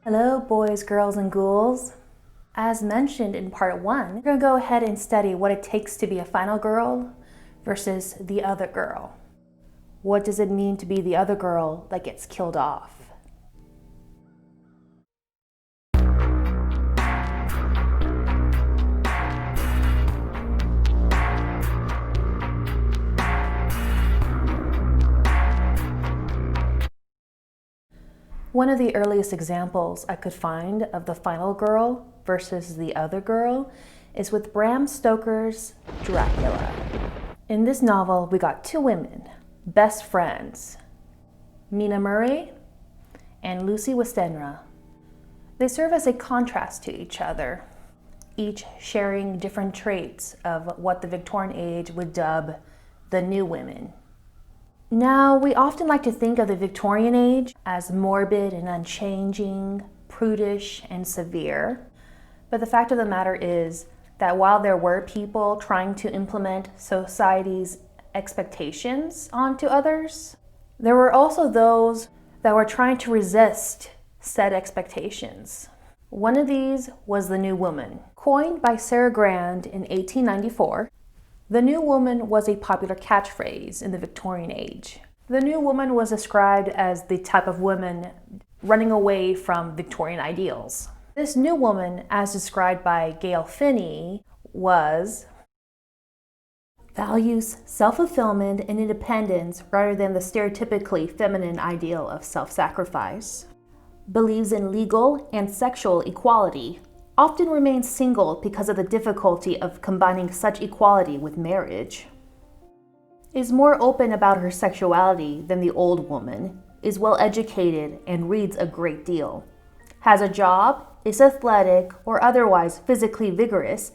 Hello, boys, girls, and ghouls. As mentioned in part 1, we're going to go ahead and study what it takes to be a final girl versus the other girl. What does it mean to be the other girl that gets killed off? One of the earliest examples I could find of the final girl versus the other girl is with Bram Stoker's Dracula. In this novel, we got two women, best friends, Mina Murray and Lucy Westenra. They serve as a contrast to each other, each sharing different traits of what the Victorian age would dub the new women. Now, we often like to think of the Victorian age as morbid and unchanging, prudish and severe. But the fact of the matter is that while there were people trying to implement society's expectations onto others, there were also those that were trying to resist said expectations. One of these was the New Woman. Coined by Sarah Grand in 1894, the New Woman was a popular catchphrase in the Victorian age. The New Woman was described as the type of woman running away from Victorian ideals. This New Woman, as described by Gail Finney, values self-fulfillment and independence rather than the stereotypically feminine ideal of self-sacrifice, believes in legal and sexual equality, often remains single because of the difficulty of combining such equality with marriage, is more open about her sexuality than the old woman, is well educated and reads a great deal, has a job, is athletic or otherwise physically vigorous,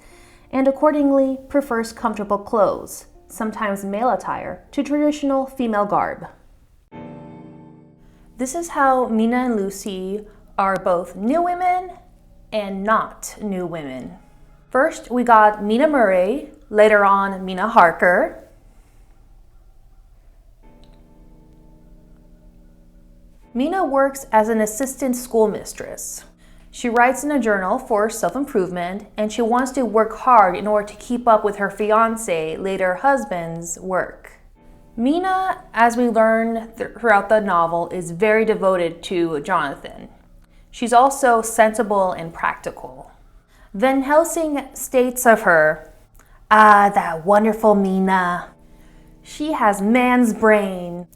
and accordingly prefers comfortable clothes, sometimes male attire, to traditional female garb. This is how Mina and Lucy are both new women and not new women. First, we got Mina Murray, later on Mina Harker. Mina works as an assistant schoolmistress. She writes in a journal for self-improvement, and she wants to work hard in order to keep up with her fiancé, later husband's, work. Mina, as we learn throughout the novel, is very devoted to Jonathan. She's also sensible and practical. Van Helsing states of her, that wonderful Mina. She has man's brain,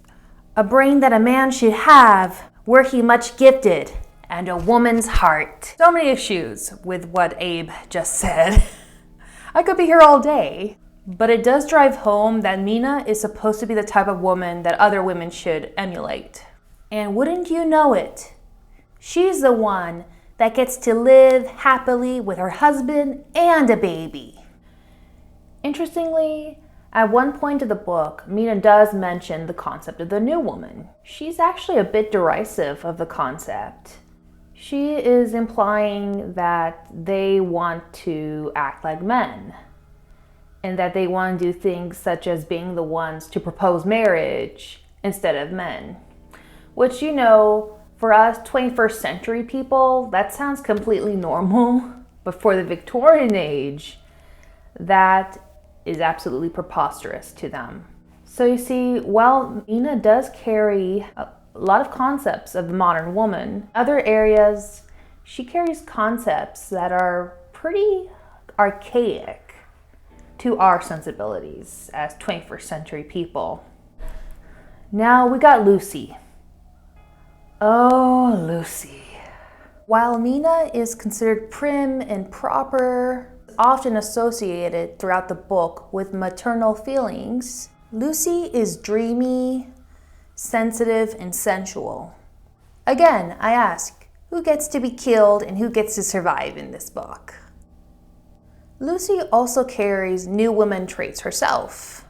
a brain that a man should have were he much gifted, and a woman's heart." So many issues with what Abe just said. I could be here all day. But it does drive home that Mina is supposed to be the type of woman that other women should emulate. And wouldn't you know it, she's the one that gets to live happily with her husband and a baby. Interestingly, at one point of the book, Mina does mention the concept of the new woman. She's actually a bit derisive of the concept. She is implying that they want to act like men, and that they want to do things such as being the ones to propose marriage instead of men. Which, for us 21st century people, that sounds completely normal. But for the Victorian age, that is absolutely preposterous to them. So you see, while Mina does carry a lot of concepts of the modern woman, other areas, she carries concepts that are pretty archaic to our sensibilities as 21st century people. Now we got Lucy. Oh, Lucy. While Mina is considered prim and proper, often associated throughout the book with maternal feelings, Lucy is dreamy, sensitive, and sensual. Again, I ask, who gets to be killed and who gets to survive in this book? Lucy also carries new woman traits herself,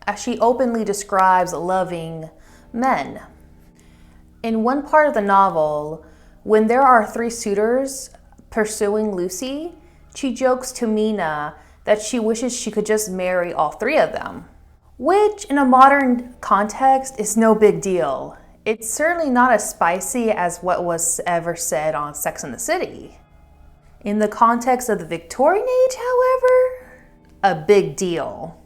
as she openly describes loving men. In one part of the novel, when there are 3 suitors pursuing Lucy, she jokes to Mina that she wishes she could just marry all 3 of them, which in a modern context is no big deal. It's certainly not as spicy as what was ever said on Sex and the City. In the context of the Victorian age, however, a big deal.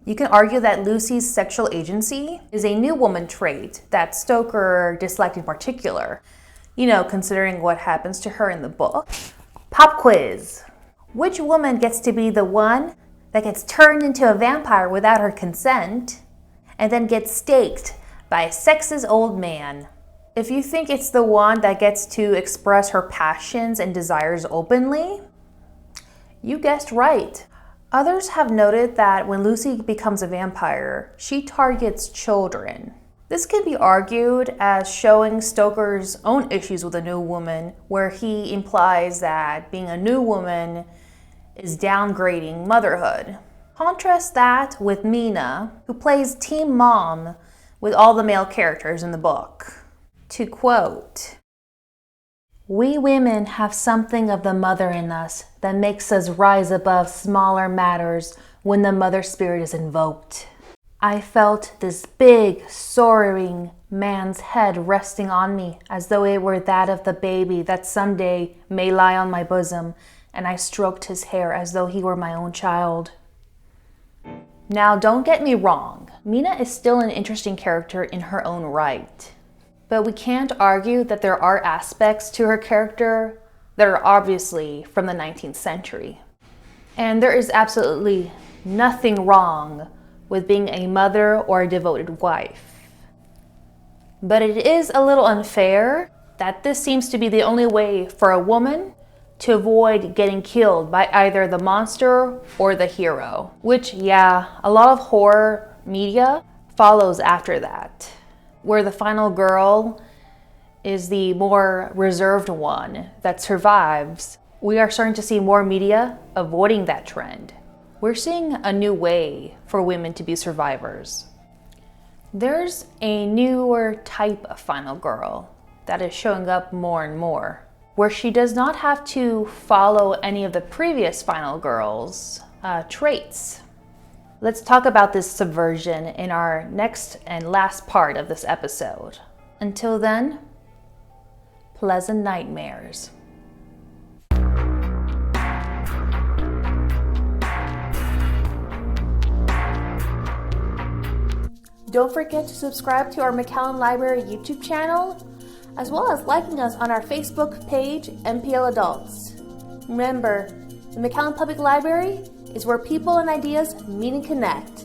You can argue that Lucy's sexual agency is a new woman trait that Stoker disliked in particular, considering what happens to her in the book. Pop quiz. Which woman gets to be the one that gets turned into a vampire without her consent and then gets staked by a sexist old man? If you think it's the one that gets to express her passions and desires openly, you guessed right. Others have noted that when Lucy becomes a vampire, she targets children. This can be argued as showing Stoker's own issues with a new woman, where he implies that being a new woman is downgrading motherhood. Contrast that with Mina, who plays Team Mom with all the male characters in the book. To quote, "We women have something of the mother in us that makes us rise above smaller matters when the mother spirit is invoked. I felt this big, soaring man's head resting on me as though it were that of the baby that someday may lie on my bosom, and I stroked his hair as though he were my own child." Now, don't get me wrong, Mina is still an interesting character in her own right. But we can't argue that there are aspects to her character that are obviously from the 19th century. And there is absolutely nothing wrong with being a mother or a devoted wife. But it is a little unfair that this seems to be the only way for a woman to avoid getting killed by either the monster or the hero. Which, yeah, a lot of horror media follows after that, where the final girl is the more reserved one that survives. We are starting to see more media avoiding that trend. We're seeing a new way for women to be survivors. There's a newer type of final girl that is showing up more and more, where she does not have to follow any of the previous final girls' traits. Let's talk about this subversion in our next and last part of this episode. Until then, pleasant nightmares. Don't forget to subscribe to our McAllen Library YouTube channel, as well as liking us on our Facebook page, MPL Adults. Remember, the McAllen Public Library is where people and ideas meet and connect.